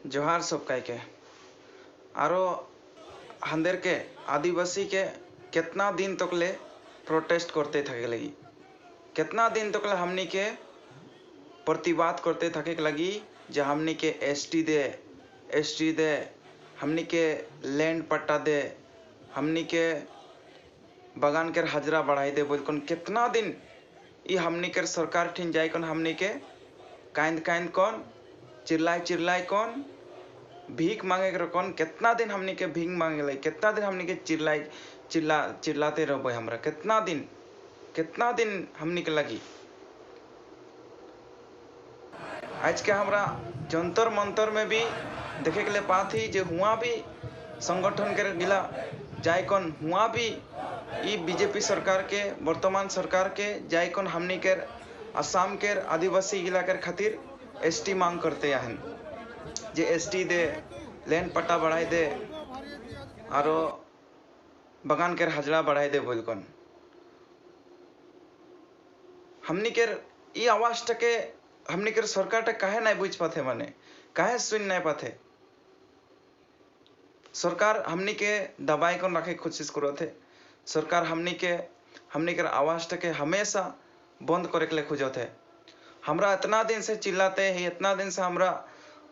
जोहार सब कह के आरो हंदेर के आदिवासी के कितना दिन तक ले प्रोटेस्ट करते थके लगी, कितना दिन तक ले हमनी के प्रतिवाद करते थके लगी जे हमनी के एसटी दे, हमनी के लैंड पट्टा दे, हमनी के बगान के हजरा बढ़ाई दे बोल कौन कितना दिन ये हमनी के सरकार ठिन जाए कौन हमनी के कांद कौन चिल्लाए कौन भीख मांगे कर कौन कितना दिन हमनी के भीख मांगे लगे, कितना दिन हमनी के चिल्लाते रहो हमरा कितना दिन हमनी के लगी। आज के हमरा जंतर मंतर में भी देखे के लिए बात ही जे हुआ भी संगठन के गिला जाए कौन हुआ भी ई बीजेपी सरकार के वर्तमान सरकार के जाए कौन हमनी के असम के आदिवासी इलाके खातिर एसटी मांग करते हैं जे एसटी दे, लैंड पट्टा बढ़ाई दे और बगान के हजरा बढ़ाई दे बोल कौन हमनी के ई आवाज टके हमनी के सरकार टे काहे नहीं बुझ पाते, माने काहे सुन नहीं पाते। सरकार हमनी के दबाई कौन रखे कोशिश करो थे, सरकार हमनी के आवाज टके हमेशा बंद करे के लिए खोजो थे। हमरा इतना दिन से चिल्लाते हैं, इतना दिन से हमरा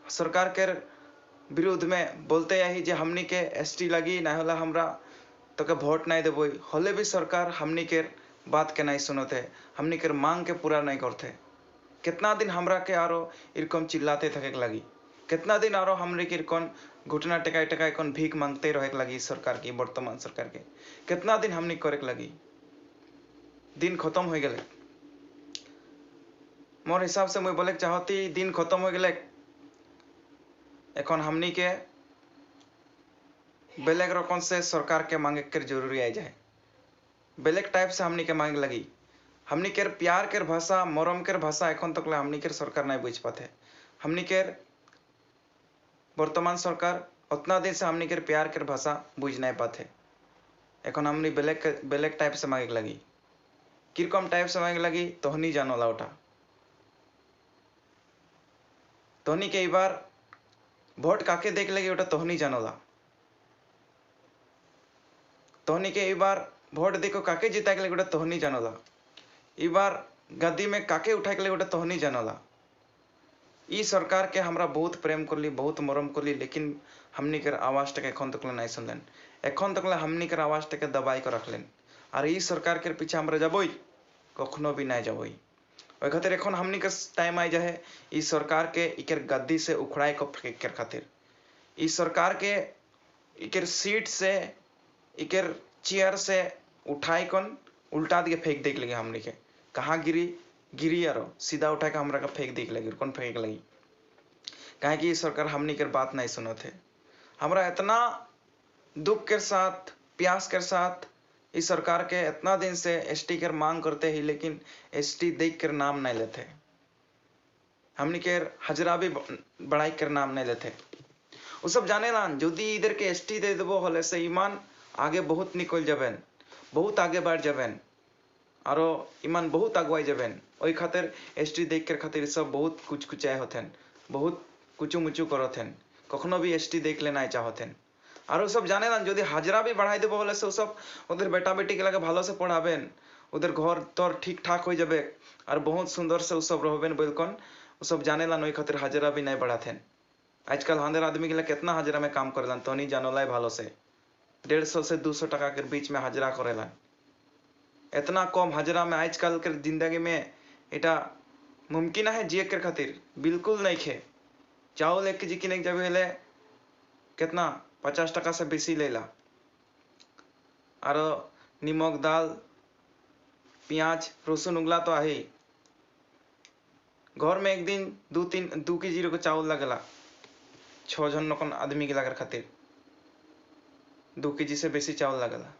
सरकार के विरुद्ध में बोलते यही जे हमनी के एसटी लगी ना होला हमरा तो के वोट नहीं देबो, होले भी सरकार हमनी के बात के नहीं सुनते, हमनी के मांग के पूरा नहीं करते। कितना दिन हमरा के आरो इरकम चिल्लाते थके लगी, कितना दिन आरो हमरे के कौन घुटना टेकाई कौन भीख मांगते रहे लगी सरकार की वर्तमान सरकार के कितना दिन हमनी करे लगी। दिन खत्म हो गए मोर हिसाब से मुझे बोले चाहती दिन खत्म हो गए। एखन हमनी के बेलेग रकम से सरकार के मांगे के जरूरी आ जाए, बेलेग टाइप से हमनी के मांगे लगी। हमनी के प्यार के भाषा मरम के भाषा एखन तक हमनी के सरकार नहीं बुझ पाते। हमनी के वर्तमान सरकार उतना दिन से हमनी के प्यार के भाषा बुझ नहीं पाते। एखन हमनी बेलेग टाइप से मांगे लगी, किरकम टाइप से मांगे लगी तोहनी जानो लाउटा तोहनी के बार वोट काके देख लगे ओटा तोहनी जानोला, तोहनी के बार वोट देखो काके जिता के लगे ओटा तोहनी जानोला, ई बार गद्दी में काके उठा के लगे ओटा तोहनी जानोला। ई सरकार के हमरा बहुत प्रेम करली, बहुत मरम करली, लेकिन हमनी के आवाज तक एखन तक नहीं सुनलन, एखन तक हमनी के आवाज तक दबाई कर रखलन। और ई सरकार के पीछे हमरा जबोई कखनो भी नहीं जबोई। ओई खातिर एखन हमनी के टाइम आई जाए ई सरकार के इकर गद्दी से उखड़ाए को फेंक खातिर, ई सरकार के इकर सीट से इकर चेयर से उठाई कौन उल्टा दिए फेंक देख लगे। हमनी के कहाँ गिरी यारो सीधा उठा के हमरा का फेंक देख लगी, कौन फेंक लगी कहे कि सरकार हमनी के बात नहीं सुनो थे। हमरा इतना दुख के साथ प्यास के साथ इस सरकार के इतना दिन से एसटी के मांग करते ही, लेकिन एसटी देख कर नाम नहीं लेते, हमनी के हजरा भी बढ़ाई कर नाम नहीं लेते। वो सब जाने ना यदि इधर के एसटी दे देबो होले से ईमान आगे बहुत निकल जाबेन, बहुत आगे बढ़ जाबेन और ईमान बहुत अगुवाई जाबेन। ओई खातिर एसटी देख कर खातिर सब बहुत कुछ आए होथेन, बहुत कुचू मुचू करथेन, कखनो भी एसटी देख लेना चाहतेन। और सब जाने ना यदि हाजरा भी बढ़ाई देबो होले से सब उधर बेटा बेटी के लगे भालो से पढ़ाबेन, उधर घर तोर ठीक ठाक हो जाबे और बहुत सुंदर से सब रहबेन बोल कौन सब जाने ला। ओई खातिर हाजरा भी नहीं बढ़ाथेन। आजकल हंदर आदमी के लिए कितना हाजरा में काम करेलन तो नहीं जानो लाई भालो से 150 से 200 टका के बीच में हाजरा करेलन। इतना कम हाजरा में आजकल के जिंदगी में इटा मुमकिन है जिए के खातिर बिल्कुल नहीं खे। चावल 1 केजी किने जाबे ले कितना 50 टका से बेसी लेला, और निमक दाल प्याज रसुन उगला तो आहे। घर में एक दिन 2 केजी को चावल लगेला 6 जन नकन आदमी के लगे खातिर 2 केजी से बेसी चावल लगेला।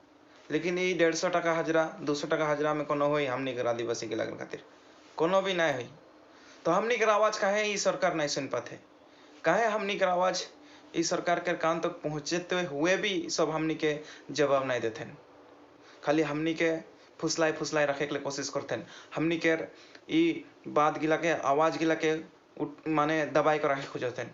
लेकिन ये 150 टका हाजरा 200 टका हाजरा में कोनो होई हमनी के आदिवासी के लगे खातिर कोनो भी नहीं हुई। तो हमनी के आवाज काहे ई सरकार नहीं सुन पाते, काहे हमनी के आवाज ई सरकार के कान तक पहुंचते हुए भी सब हमनी के जवाब नहीं देते, खाली हमनी के फुसलाई रखे के लिए कोशिश करते। हमनी के ई बात गिला के आवाज गिला के माने दबाई कर राखे खोजते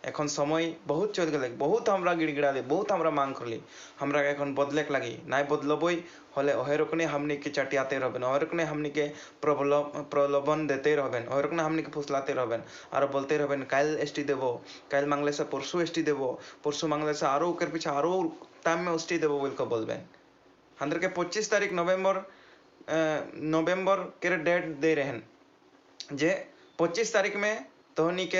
एखन समय बहुत चल गए बहुत हमरा गिड़गिड़ाले बहुत हमरा मांग करली हमरा एखन बदले लगी नाई बदलबई हले ओहेरकने हमनी के चटियाते रहबेन ओहेरकने हमनी के प्रलोभन देते रहबेन ओहेरकने हमनी के फुसलाते रहबेन और बोलते रहबेन काल एसटी देबो काल मांगले से परसु एसटी देबो परसु मांगले से आरो ओकर पीछे आरो टाइम में एसटी देबो बोल के बोलबेन अंदर के 25 तारीख नवंबर के डेट दे रहन जे 25 तारीख में तोहनी के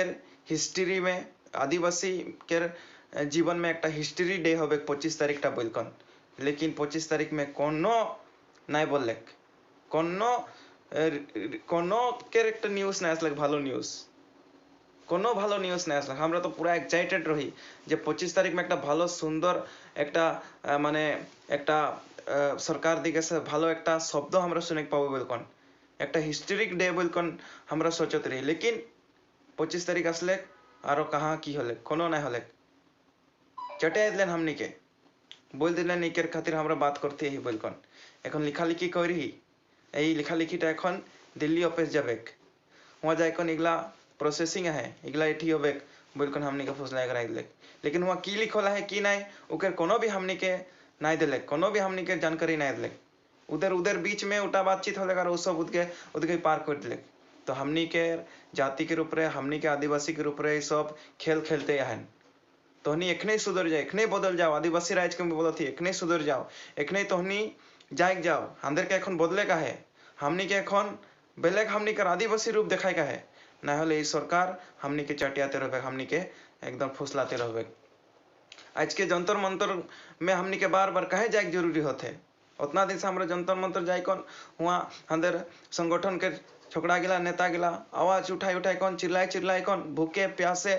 हिस्ट्री में आदिवासी के जीवन में एक हिस्ट्री डे होबे 25 तारीख टा बोलकन लेकिन 25 तारीख में कोनो नाई बोलले कोनो के एक न्यूज नहीं आसलक भालो न्यूज कोनो भालो न्यूज नहीं आसलक हमरा तो पूरा एक्साइटेड रही जे 25 तारीख में एक भालो सुंदर एक माने एक सरकार दिके से भालो एक शब्द हमरा सुने पाबो बोलकन एक हिस्टोरिक डे बोलकन हमरा सोचत रही लेकिन 25 तारीख आसले आरो कहाँ की होले कोनो नहीं होले चटे दिलेन हमनी के बोल दिलेन इकर खातिर हमरा बात करते ही बोलकन एखन लिखा लिखी करी এই लिखा लिखीटा एखन दिल्ली ऑफिस जाबेक वहाँ जाइकन इगला प्रोसेसिंग है इगला एठी होबेक बोलकन हमनी के फुसला कराई दिले लेकिन वहाँ की लिखल है की नहीं ओकर कोनो भी हमनी के नहीं दिले कोनो भी हमनी के जानकारी नहीं दिले उधर उधर बीच में उल्टा बातचीत होले और सब उदके पार कर दिले तो हमनी के जाति के रूप रे हमनी के आदिवासी के रूप रे सब खेल खेलते हैं तोहनी एखने सुधर जाए एखने बदल जाओ आदिवासी राज के बोलत एखने सुधर जाओ एखने तोहनी जाग जाओ अंदर के एखन बदले का है हमनी के एखन बेलेग हमनी के आदिवासी रूप देखाय का है ना होले सरकार हमनी के चटियाते रहबे हमनी के एकदम फुसलाते रहबे आज के जंतर मंतर में हमनी के बार बार कहे जाए जरूरी होते उतना दिन से हमरा जंतर मंतर जाए कौन वहाँ अंदर संगठन के छोकरा गिला नेता गिला आवाज उठाई कौन चिल्लाए कौन भूखे प्यासे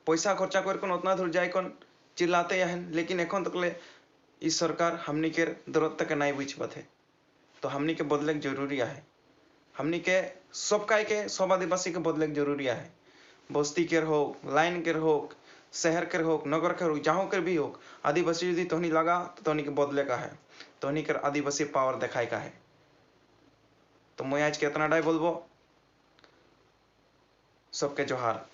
पैसा खर्चा कर कौन उतना दूर जाए कौन चिल्लाते हैं लेकिन एखन तक ले इस सरकार हमनी के जरूरत तक नहीं बुझ पाते तो हमनी के बदले जरूरी है हमनी के सब सब आदिवासी के बदले जरूरी है बस्ती के हो लाइन के हो शहर के हो नगर के हो जहाँ के भी हो आदिवासी यदि तोहनी लगा तो तोहनी के बदले का है तोहनी के आदिवासी पावर देखाय का है तो मैं आज के इतना डाई बोलबो सबके जोहार।